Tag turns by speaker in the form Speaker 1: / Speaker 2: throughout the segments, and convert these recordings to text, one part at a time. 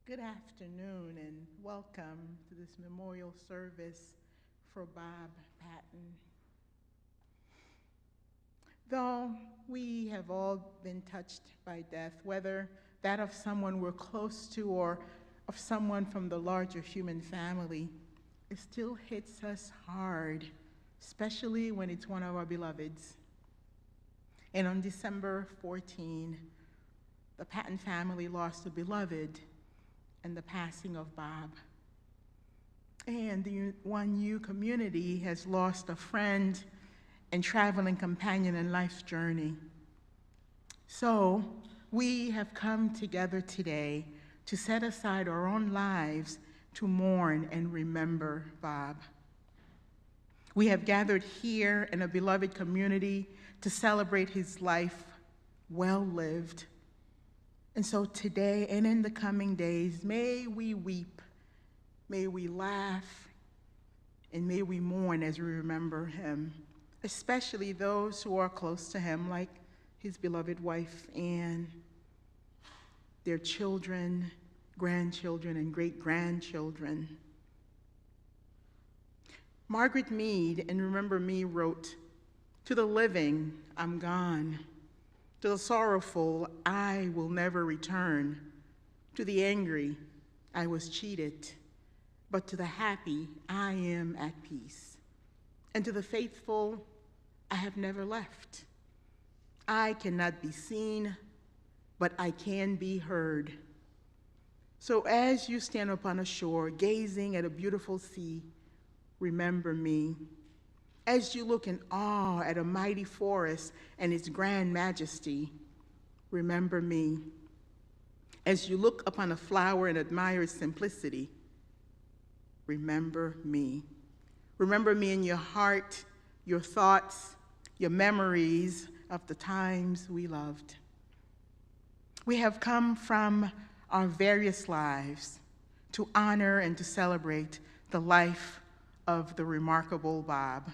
Speaker 1: Good afternoon and welcome to this memorial service for Bob Patton. Though we have all been touched by death, whether that of someone we're close to or of someone from the larger human family, it still hits us hard, especially when it's one of our beloveds. And on December 14, the Patton family lost a beloved and the passing of Bob. And the 1U community has lost a friend and traveling companion in life's journey. So we have come together today to set aside our own lives to mourn and remember Bob. We have gathered here in a beloved community to celebrate his life well lived. And so today and in the coming days, may we weep, may we laugh, and may we mourn as we remember him, especially those who are close to him, like his beloved wife Anne, their children, grandchildren, and great-grandchildren. Margaret Mead in Remember Me wrote, "To the living, I'm gone. To the sorrowful, I will never return. To the angry, I was cheated. But to the happy, I am at peace. And to the faithful, I have never left. I cannot be seen, but I can be heard. So as you stand upon a shore, gazing at a beautiful sea, remember me. As you look in awe at a mighty forest and its grand majesty, remember me. As you look upon a flower and admire its simplicity, remember me. Remember me in your heart, your thoughts, your memories of the times we loved. We have come from our various lives to honor and to celebrate the life of the remarkable Bob.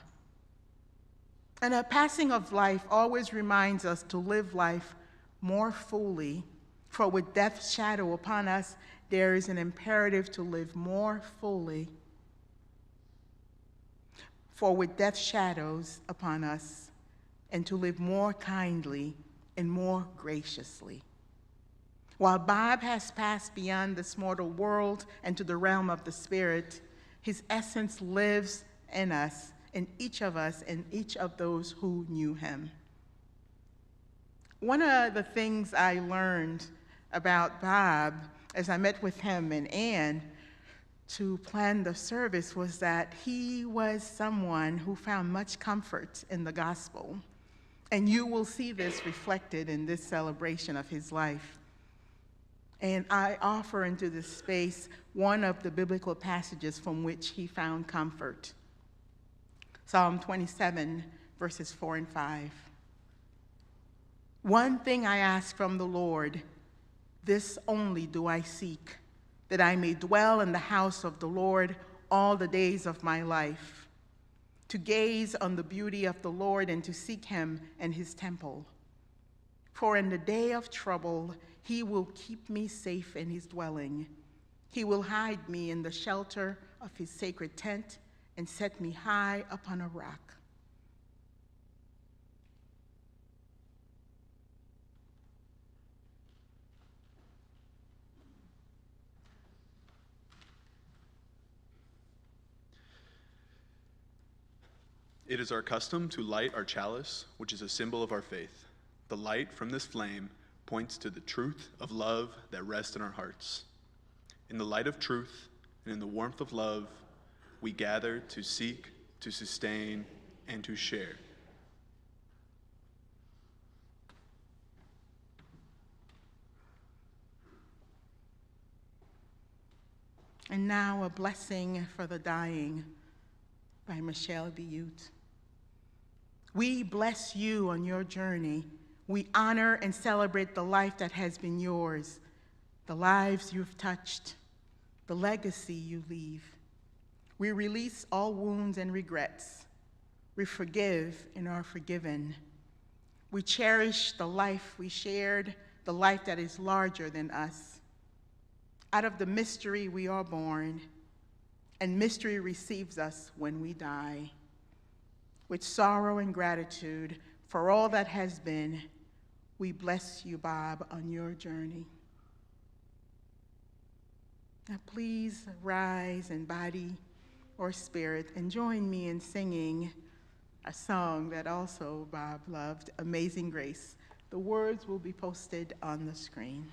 Speaker 1: And a passing of life always reminds us to live life more fully, for with death's shadow upon us, there is an imperative to live more fully. For with death's shadows upon us, and to live more kindly and more graciously. While Bob has passed beyond this mortal world and to the realm of the spirit, his essence lives in us, in each of us, and each of those who knew him. One of the things I learned about Bob as I met with him and Anne to plan the service was that he was someone who found much comfort in the gospel. And you will see this reflected in this celebration of his life. And I offer into this space one of the biblical passages from which he found comfort. Psalm 27, verses 4 and 5. One thing I ask from the Lord, this only do I seek, that I may dwell in the house of the Lord all the days of my life, to gaze on the beauty of the Lord and to seek him in his temple. For in the day of trouble, he will keep me safe in his dwelling. He will hide me in the shelter of his sacred tent and set me high upon a rock.
Speaker 2: It is our custom to light our chalice, which is a symbol of our faith. The light from this flame points to the truth of love that rests in our hearts. In the light of truth and in the warmth of love, we gather to seek, to sustain, and to share.
Speaker 1: And now a blessing for the dying by Michelle Bute. We bless you on your journey. We honor and celebrate the life that has been yours, the lives you've touched, the legacy you leave. We release all wounds and regrets. We forgive and are forgiven. We cherish the life we shared, the life that is larger than us. Out of the mystery we are born, and mystery receives us when we die. With sorrow and gratitude for all that has been, we bless you, Bob, on your journey. Now please rise in body or spirit and join me in singing a song that also Bob loved, Amazing Grace. The words will be posted on the screen.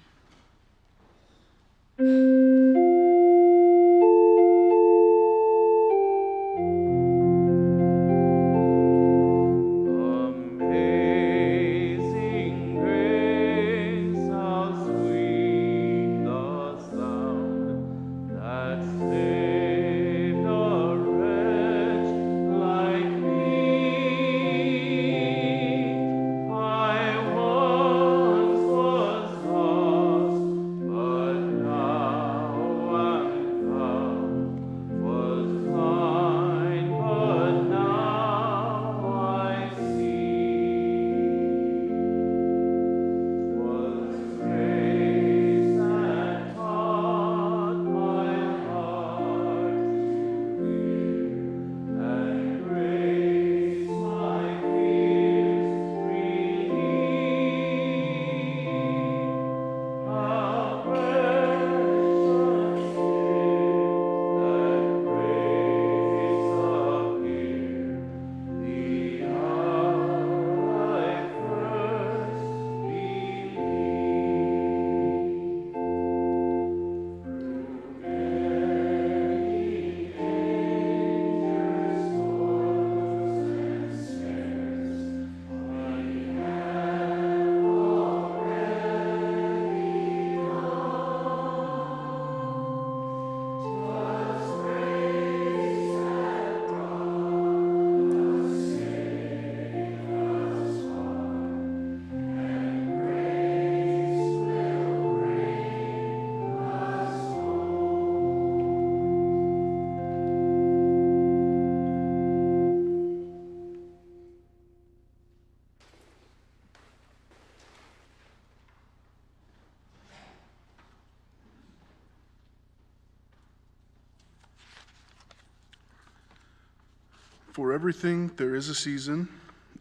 Speaker 3: For everything there is a season,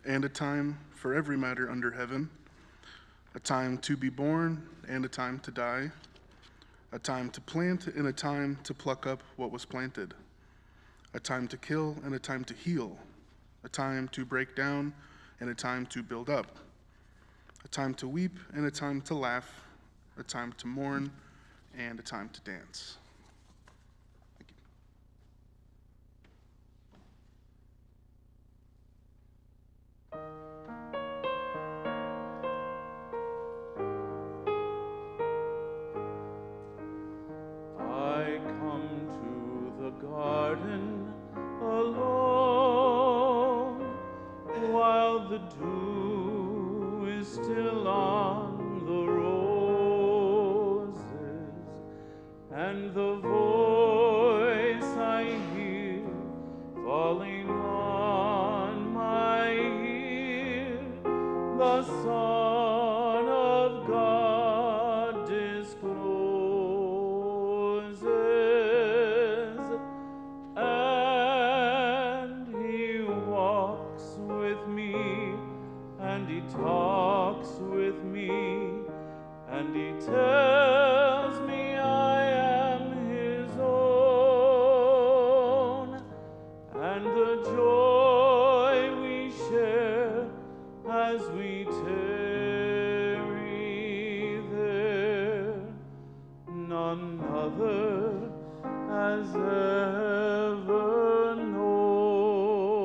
Speaker 3: and a time for every matter under heaven, a time to be born and a time to die, a time to plant and a time to pluck up what was planted, a time to kill and a time to heal, a time to break down and a time to build up, a time to weep and a time to laugh, a time to mourn and a time to dance.
Speaker 4: I come to the garden alone while the dew is still on the roses, and the voice I hear falling on my ear, the Son of God discloses, and he walks with me, and he talks with me, and he tells me I am his own, and the joy we share as we tarry there, none other has ever known.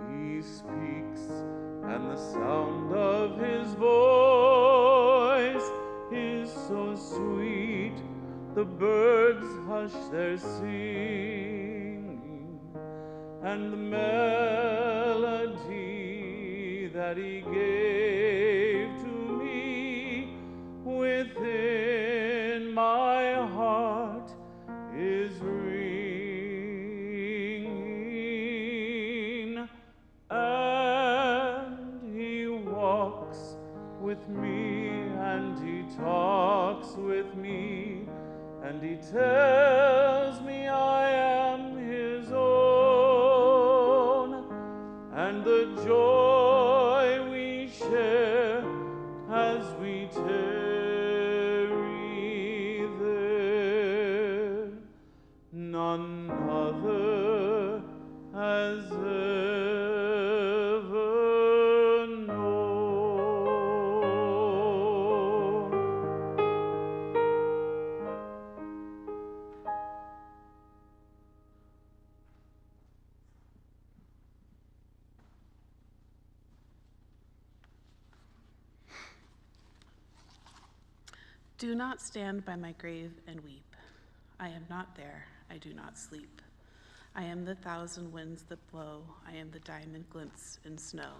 Speaker 4: He speaks, and the sound of his voice is so sweet, the birds hush their singing, and the melody that he gave to me within my heart is ringing, and he walks with me, and he talks with me, and he tells me I am his own, and the joy we share as we tarry there, none other has ever known.
Speaker 5: Do not stand by my grave and weep. I am not there, I do not sleep. I am the thousand winds that blow, I am the diamond glints in snow.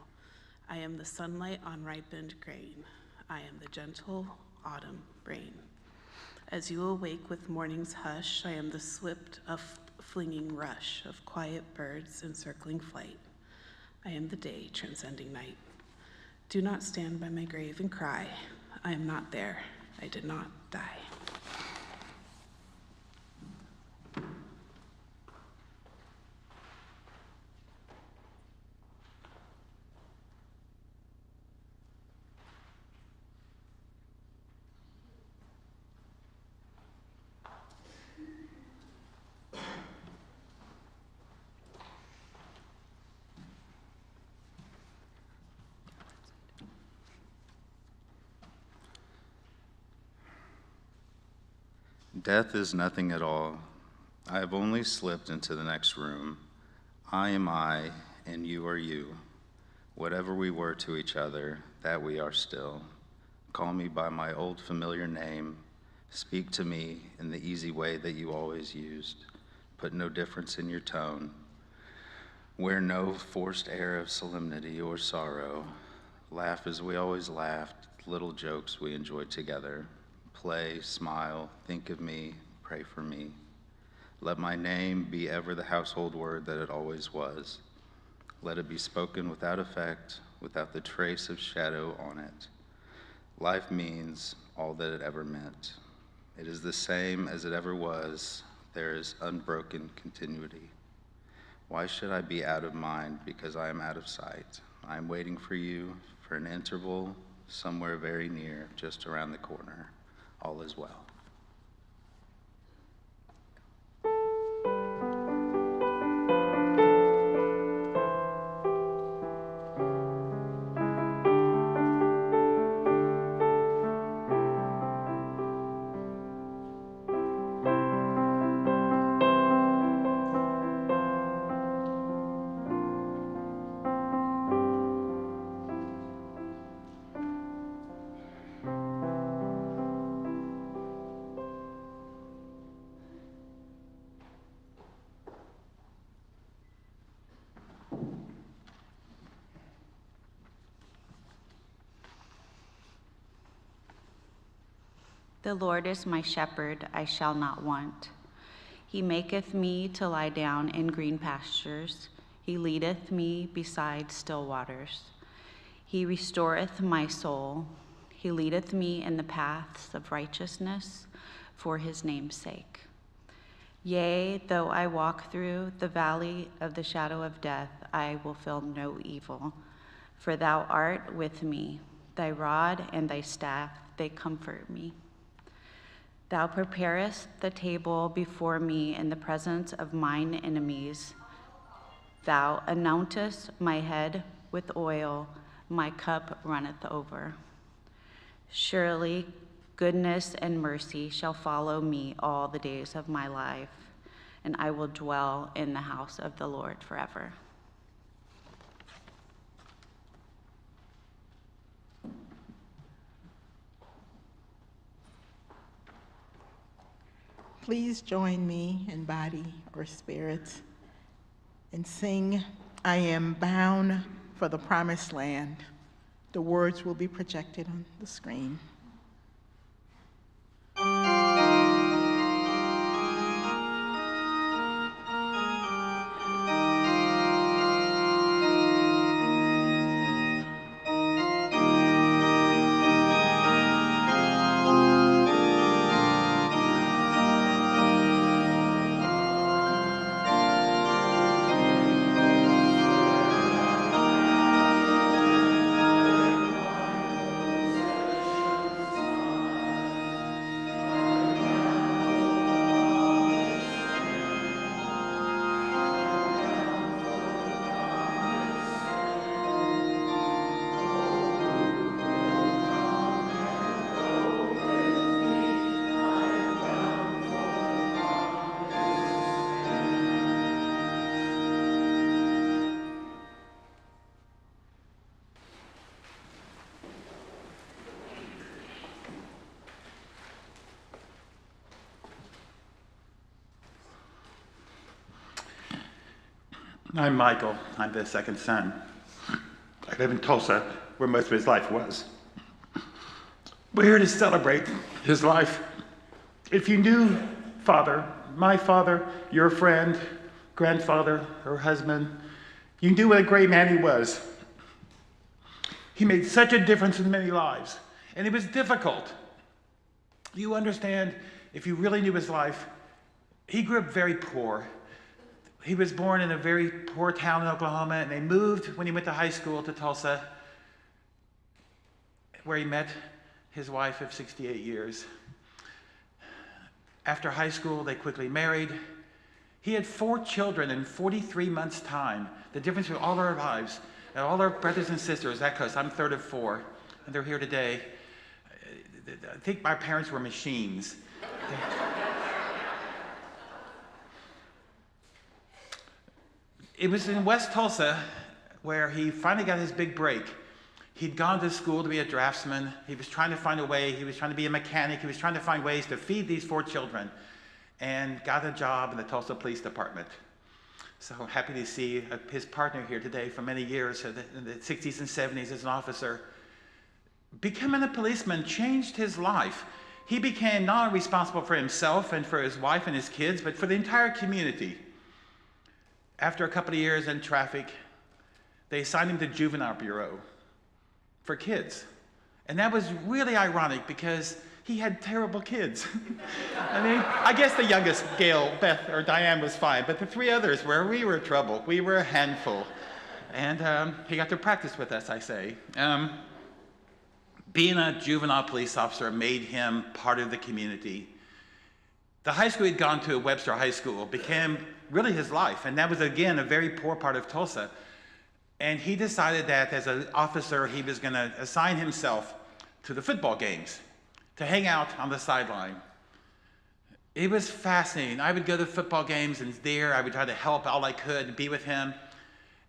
Speaker 5: I am the sunlight on ripened grain, I am the gentle autumn rain. As you awake with morning's hush, I am the swift flinging rush of quiet birds in circling flight. I am the day transcending night. Do not stand by my grave and cry, I am not there, I did not die.
Speaker 6: Death is nothing at all. I have only slipped into the next room. I am I, and you are you. Whatever we were to each other, that we are still. Call me by my old familiar name. Speak to me in the easy way that you always used. Put no difference in your tone. Wear no forced air of solemnity or sorrow. Laugh as we always laughed, little jokes we enjoyed together. Play, smile, think of me, pray for me. Let my name be ever the household word that it always was. Let it be spoken without effect, without the trace of shadow on it. Life means all that it ever meant. It is the same as it ever was. There is unbroken continuity. Why should I be out of mind because I am out of sight? I am waiting for you for an interval somewhere very near, just around the corner. All is well.
Speaker 7: The Lord is my shepherd, I shall not want. He maketh me to lie down in green pastures. He leadeth me beside still waters. He restoreth my soul. He leadeth me in the paths of righteousness for his name's sake. Yea, though I walk through the valley of the shadow of death, I will feel no evil. For thou art with me, thy rod and thy staff, they comfort me. Thou preparest the table before me in the presence of mine enemies. Thou anointest my head with oil, my cup runneth over. Surely goodness and mercy shall follow me all the days of my life, and I will dwell in the house of the Lord forever.
Speaker 1: Please join me in body or spirit and sing, I am bound for the promised land. The words will be projected on the screen.
Speaker 8: I'm Michael. I'm the second son. I live in Tulsa, where most of his life was. We're here to celebrate his life. If you knew Father, my father, your friend, grandfather, her husband, you knew what a great man he was. He made such a difference in many lives, and it was difficult. You understand, if you really knew his life, he grew up very poor. He was born in a very poor town in Oklahoma, and they moved when he went to high school to Tulsa, where he met his wife of 68 years. After high school, they quickly married. He had 4 children in 43 months' time. The difference between all our lives, and all our brothers and sisters, that close. I'm third of 4, and they're here today. I think my parents were machines. It was in West Tulsa where he finally got his big break. He'd gone to school to be a draftsman. He was trying to find a way. He was trying to be a mechanic. He was trying to find ways to feed these 4 children, and got a job in the Tulsa Police Department. So I'm happy to see his partner here today for many years, in the 60s and 70s as an officer. Becoming a policeman changed his life. He became not only responsible for himself and for his wife and his kids, but for the entire community. After a couple of years in traffic, they assigned him to Juvenile Bureau for kids. And that was really ironic because he had terrible kids. I mean, I guess the youngest, Gail, Beth, or Diane was fine, but the 3 others we were trouble. We were a handful. And he got to practice with us, I say. Being a juvenile police officer made him part of the community. The high school he'd gone to, Webster High School, became really his life. And that was, again, a very poor part of Tulsa. And he decided that as an officer, he was going to assign himself to the football games, to hang out on the sideline. It was fascinating. I would go to football games, and there I would try to help all I could and be with him.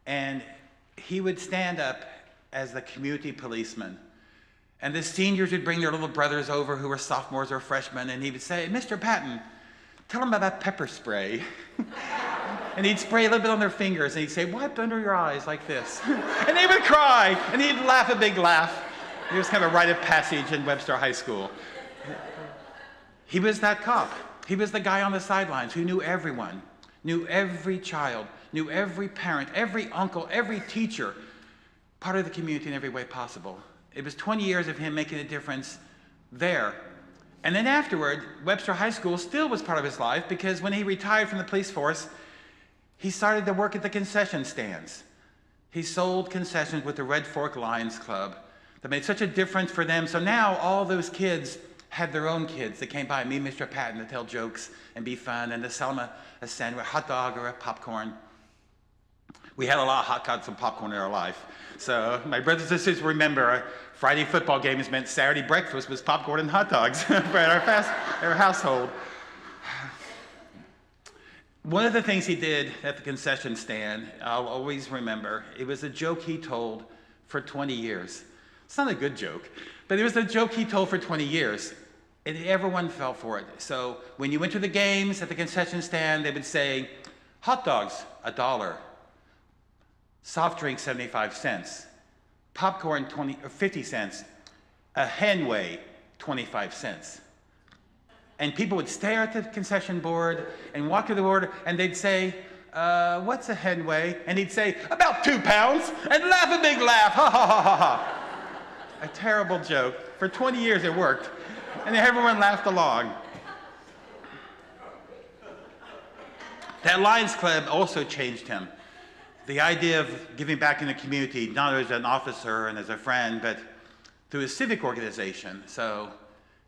Speaker 8: And he would stand up as the community policeman. And the seniors would bring their little brothers over who were sophomores or freshmen, and he would say, "Mr. Patton, tell them about pepper spray." And he'd spray a little bit on their fingers, and he'd say, "Wipe under your eyes like this." And they would cry, and he'd laugh a big laugh. It was kind of a rite of passage in Webster High School. He was that cop. He was the guy on the sidelines who knew everyone, knew every child, knew every parent, every uncle, every teacher, part of the community in every way possible. It was 20 years of him making a difference there. And then afterward, Webster High School still was part of his life, because when he retired from the police force, he started to work at the concession stands. He sold concessions with the Red Fork Lions Club that made such a difference for them. So now all those kids had their own kids that came by, me and Mr. Patton, to tell jokes and be fun and to sell them a sandwich, a hot dog or a popcorn. We had a lot of hot dogs and popcorn in our life. So my brothers and sisters remember Friday football games meant Saturday breakfast was popcorn and hot dogs for our household. One of the things he did at the concession stand, I'll always remember, it was a joke he told for 20 years. It's not a good joke, but it was a joke he told for 20 years, and everyone fell for it. So when you went to the games at the concession stand, they would say, hot dogs, $1. Soft drink, 75 cents. Popcorn, 50 cents. A Henway, 25 cents. And people would stare at the concession board and walk to the board, and they'd say, what's a Henway? And he'd say, about 2 pounds, and laugh a big laugh, ha ha ha ha ha. A terrible joke. For 20 years it worked, and everyone laughed along. That Lions Club also changed him. The idea of giving back in the community, not as an officer and as a friend, but through a civic organization. So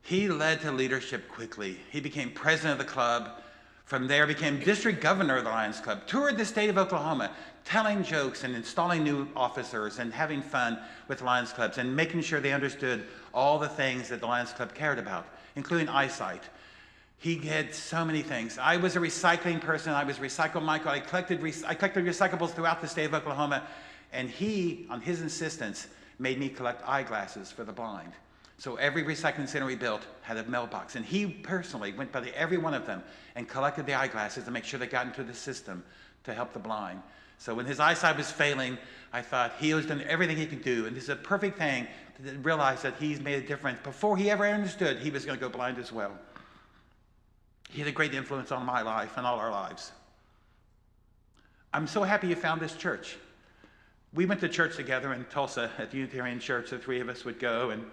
Speaker 8: he led to leadership quickly. He became president of the club. From there, became district governor of the Lions Club, toured the state of Oklahoma, telling jokes and installing new officers and having fun with Lions Clubs and making sure they understood all the things that the Lions Club cared about, including eyesight. He had so many things. I was a recycling person. I was Recycle Michael. I collected recyclables throughout the state of Oklahoma. And he, on his insistence, made me collect eyeglasses for the blind. So every recycling center we built had a mailbox. And he personally went by every one of them and collected the eyeglasses to make sure they got into the system to help the blind. So when his eyesight was failing, I thought he was doing everything he could do, and this is a perfect thing to realize that he's made a difference. Before he ever understood, he was going to go blind as well. He had a great influence on my life and all our lives. I'm so happy you found this church. We went to church together in Tulsa at the Unitarian church. The three of us would go, and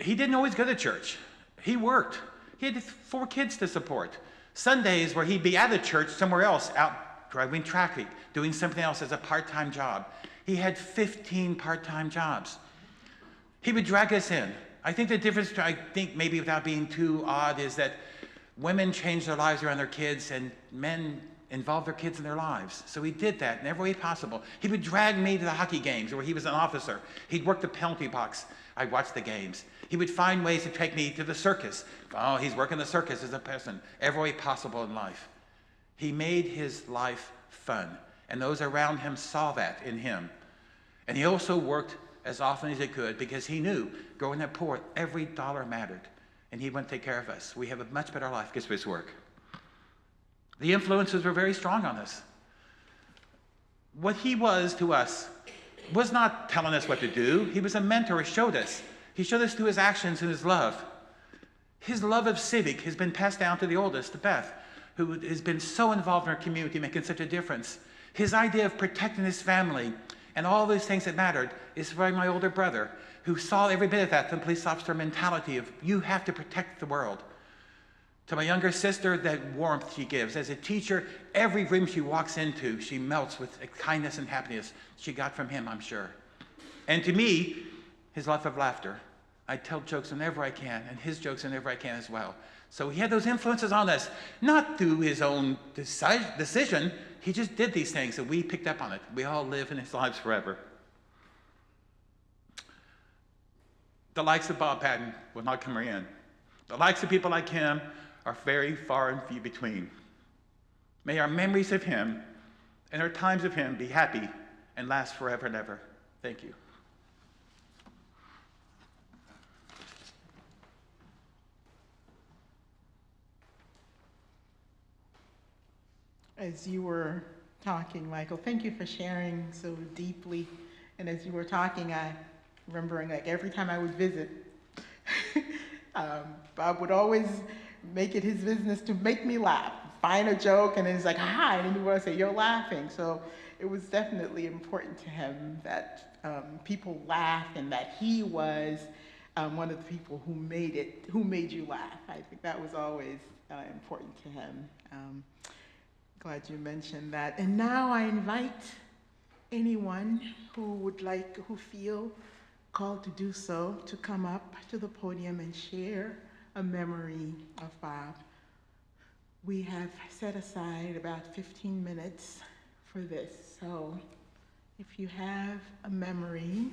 Speaker 8: he didn't always go to church. He worked. He had 4 kids to support. Sundays where he'd be at a church somewhere else, out driving traffic, doing something else as a part-time job. He had 15 part-time jobs. He would drag us in. I think the difference, I think maybe without being too odd, is that women change their lives around their kids and men involve their kids in their lives. So he did that in every way possible. He would drag me to the hockey games where he was an officer. He'd work the penalty box. I'd watch the games. He would find ways to take me to the circus. Oh, he's working the circus as a person. Every way possible in life. He made his life fun. And those around him saw that in him. And he also worked as often as he could because he knew growing up poor, every dollar mattered. And he went to take care of us. We have a much better life because of his work. The influences were very strong on us. What he was to us was not telling us what to do. He was a mentor. He showed us. He showed us through his actions and his love. His love of civic has been passed down to the oldest, to Beth, who has been so involved in our community, making such a difference. His idea of protecting his family and all those things that mattered is from my older brother, who saw every bit of that, the police officer mentality of you have to protect the world. To my younger sister, that warmth she gives. As a teacher, every room she walks into, she melts with kindness and happiness she got from him, I'm sure. And to me, his love of laughter. I tell jokes whenever I can, and his jokes whenever I can as well. So he had those influences on us, not through his own decision. He just did these things, and we picked up on it. We all live in his lives forever. The likes of Bob Patton will not come in. The likes of people like him are very far and few between. May our memories of him and our times of him be happy and last forever and ever. Thank you.
Speaker 1: As you were talking, Michael, thank you for sharing so deeply. And as you were talking, I remembering like every time I would visit, Bob would always make it his business to make me laugh, find a joke, and then he's like, hi, and then he would say, you're laughing. So it was definitely important to him that people laugh and that he was one of the people who made you laugh. I think that was always important to him. Glad you mentioned that. And now I invite anyone who feel called to do so to come up to the podium and share a memory of Bob. We have set aside about 15 minutes for this. So if you have a memory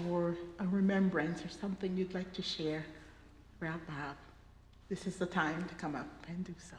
Speaker 1: or a remembrance or something you'd like to share about Bob, this is the time to come up and do so.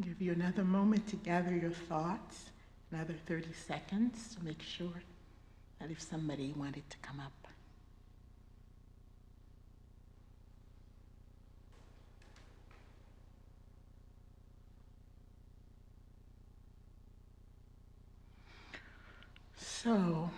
Speaker 1: Give you another moment to gather your thoughts, another 30 seconds to make sure that if somebody wanted to come up. So,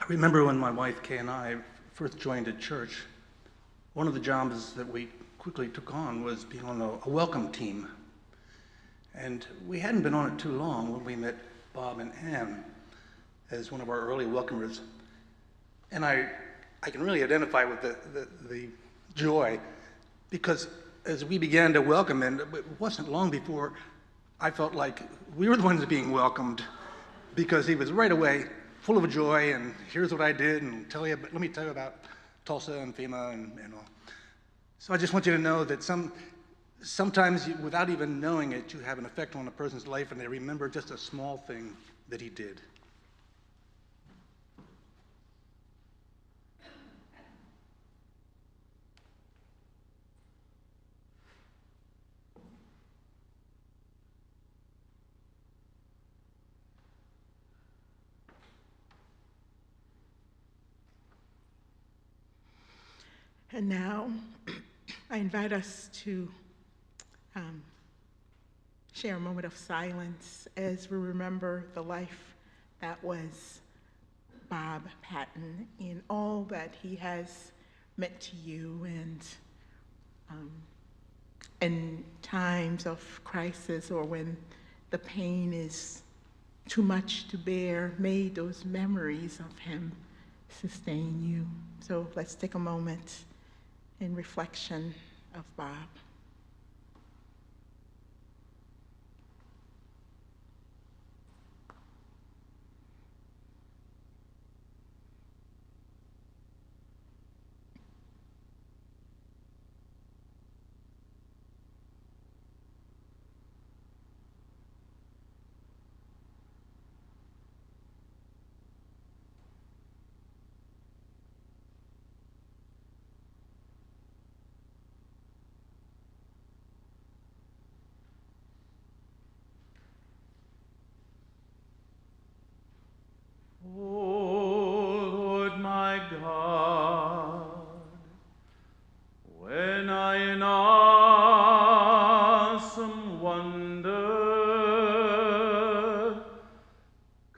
Speaker 9: I remember when my wife Kay and I first joined a church, one of the jobs that we quickly took on was being on a welcome team. And we hadn't been on it too long when we met Bob and Ann as one of our early welcomers. And I I can really identify with the joy, because as we began to welcome him, it wasn't long before I felt like we were the ones being welcomed, because he was right away full of joy, and here's what I did, and let me tell you about Tulsa and FEMA and all. So I just want you to know that sometimes without even knowing it, you have an effect on a person's life, and they remember just a small thing that he did.
Speaker 1: And now, I invite us to share a moment of silence as we remember the life that was Bob Patton and all that he has meant to you, and in times of crisis or when the pain is too much to bear, may those memories of him sustain you. So let's take a moment in reflection of Bob.
Speaker 4: O Lord my God, when I in awesome wonder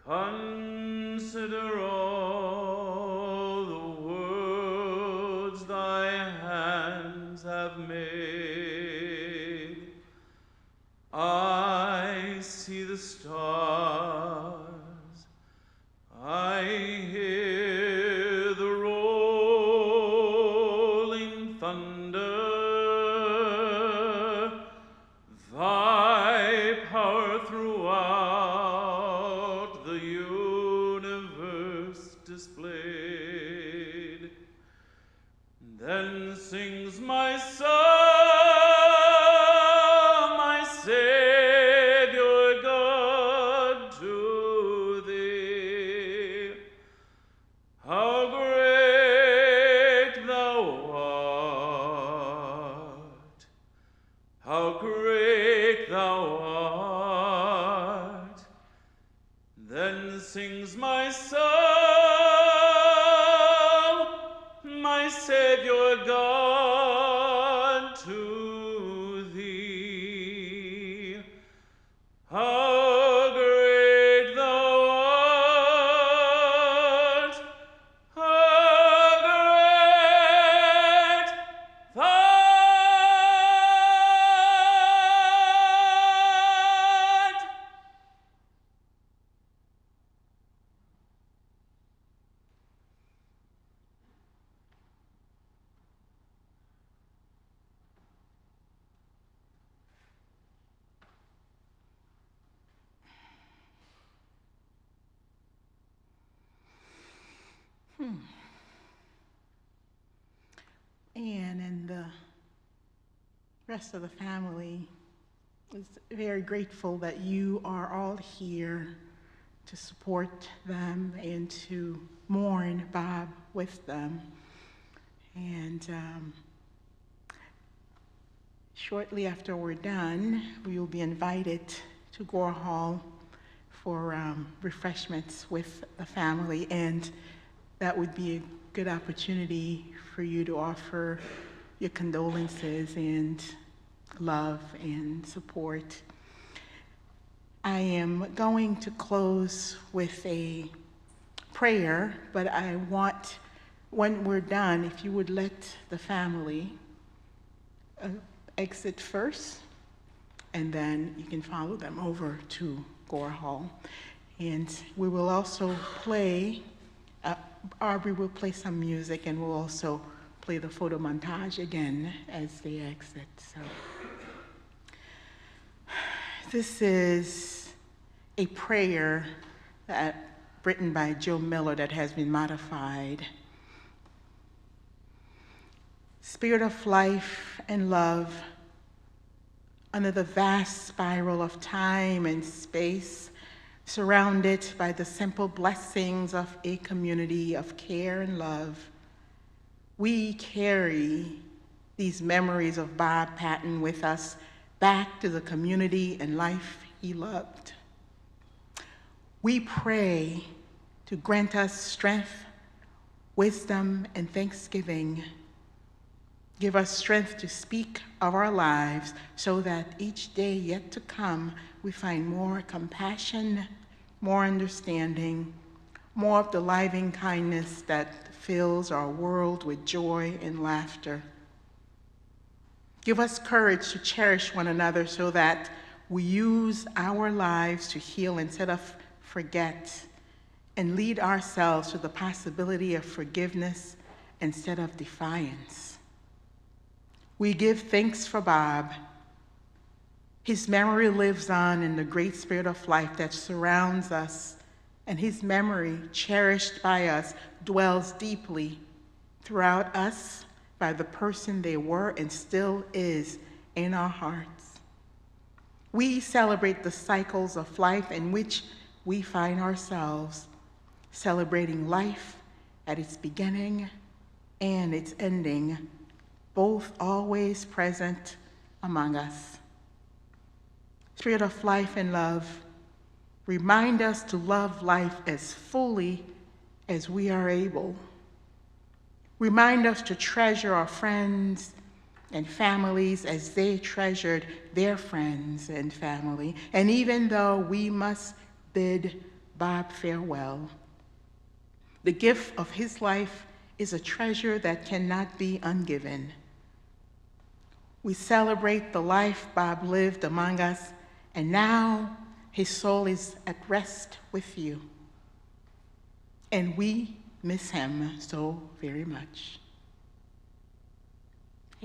Speaker 4: consider all the worlds thy hands have made, I see the stars, I hear the rolling thunder, thy power throughout the universe displayed. Then sings my soul, my Savior God, to thee. How great thou art! How great thou art! Then sings my soul, my Savior God, to thee. How great thou art! How great thou art!
Speaker 1: And the rest of the family is very grateful that you are all here to support them and to mourn Bob with them. And shortly after we're done, we will be invited to Gore Hall for refreshments with the family, and that would be a good opportunity for you to offer your condolences and love and support. I am going to close with a prayer, but I want, when we're done, if you would let the family exit first, and then you can follow them over to Gore Hall. And we will also play Aubrey will play some music, and we'll also play the photo montage again as they exit. So this is a prayer written by Joe Miller that has been modified. Spirit of life and love, under the vast spiral of time and space, surrounded by the simple blessings of a community of care and love, we carry these memories of Bob Patton with us back to the community and life he loved. We pray to grant us strength, wisdom, and thanksgiving. Give us strength to speak of our lives so that each day yet to come we find more compassion, more understanding, more of the living kindness that fills our world with joy and laughter. Give us courage to cherish one another so that we use our lives to heal instead of forget, and lead ourselves to the possibility of forgiveness instead of defiance. We give thanks for Bob. His memory lives on in the great spirit of life that surrounds us, and his memory, cherished by us, dwells deeply throughout us by the person they were and still is in our hearts. We celebrate the cycles of life in which we find ourselves, celebrating life at its beginning and its ending, both always present among us. Spirit of life and love, remind us to love life as fully as we are able. Remind us to treasure our friends and families as they treasured their friends and family. And even though we must bid Bob farewell, the gift of his life is a treasure that cannot be ungiven. We celebrate the life Bob lived among us, and now his soul is at rest with you. And we miss him so very much.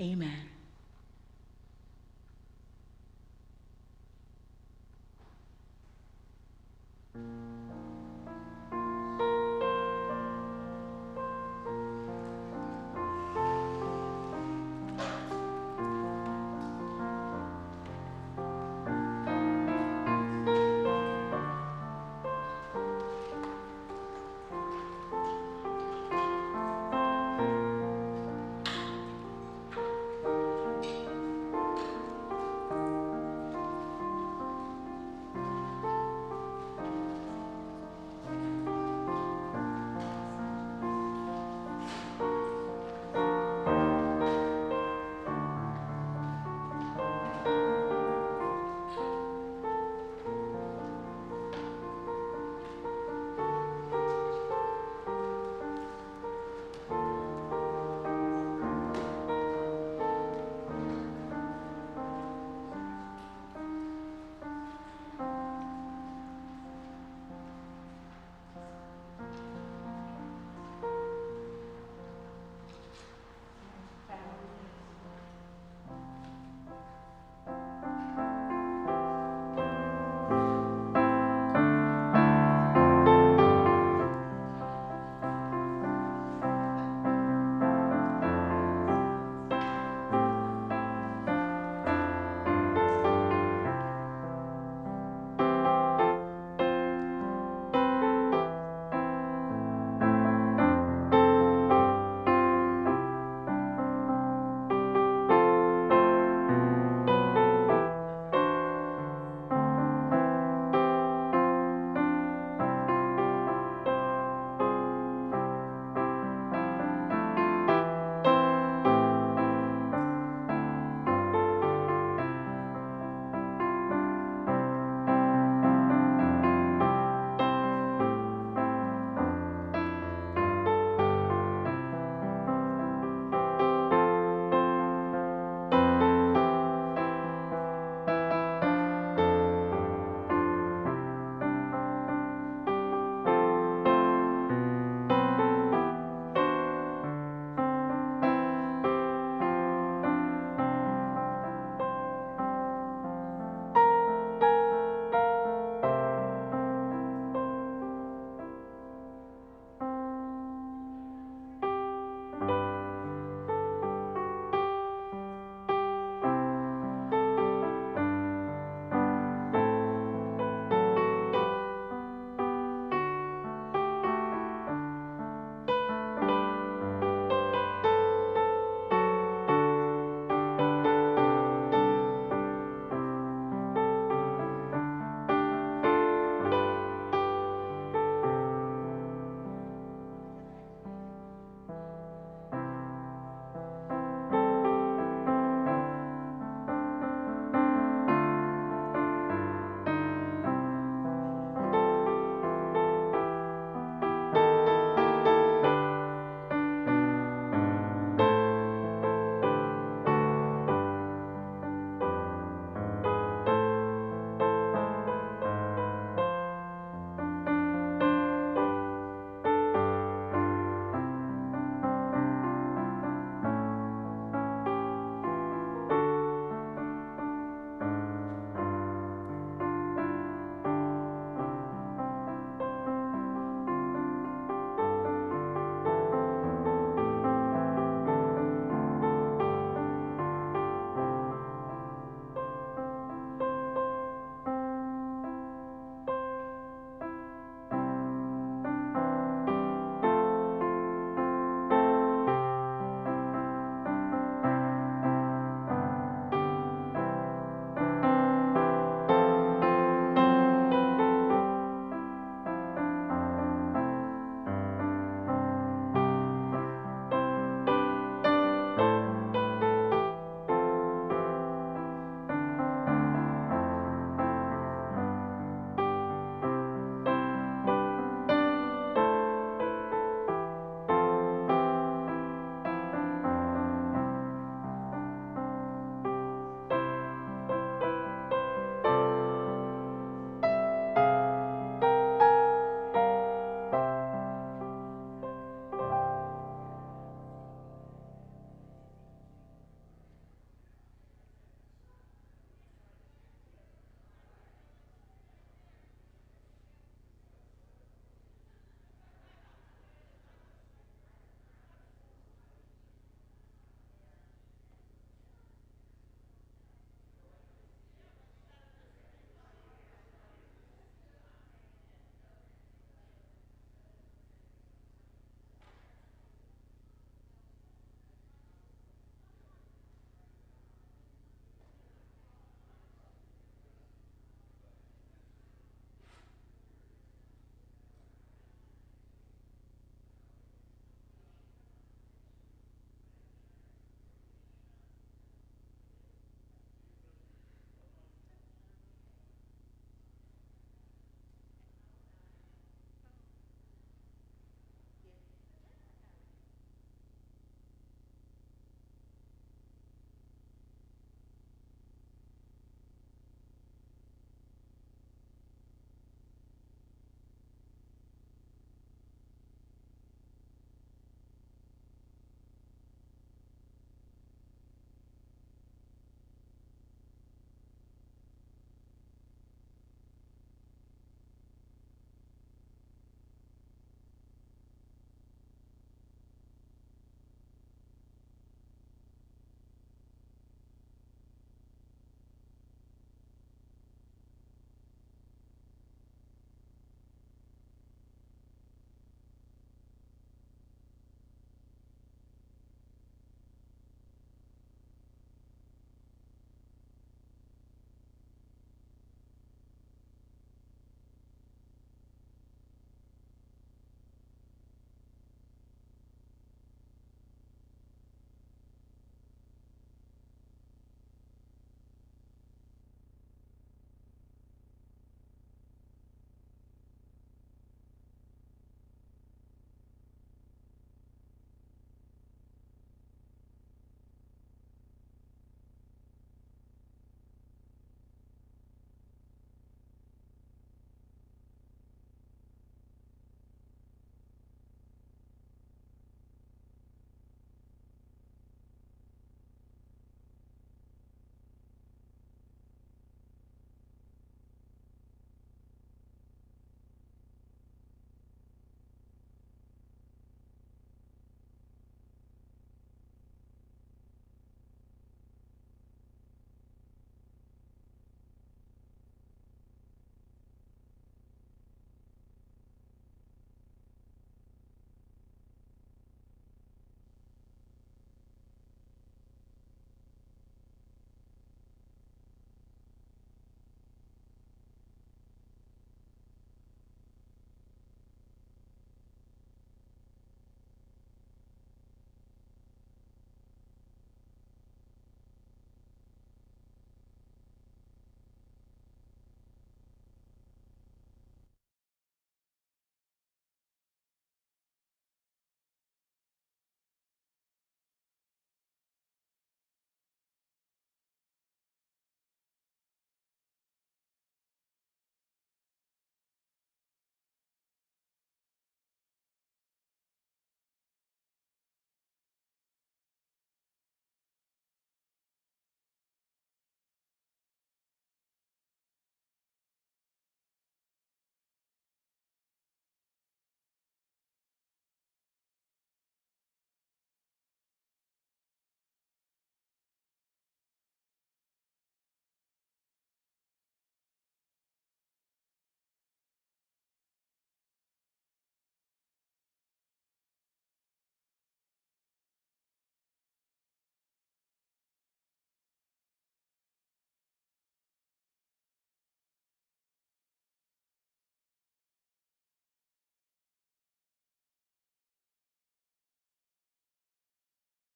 Speaker 1: Amen.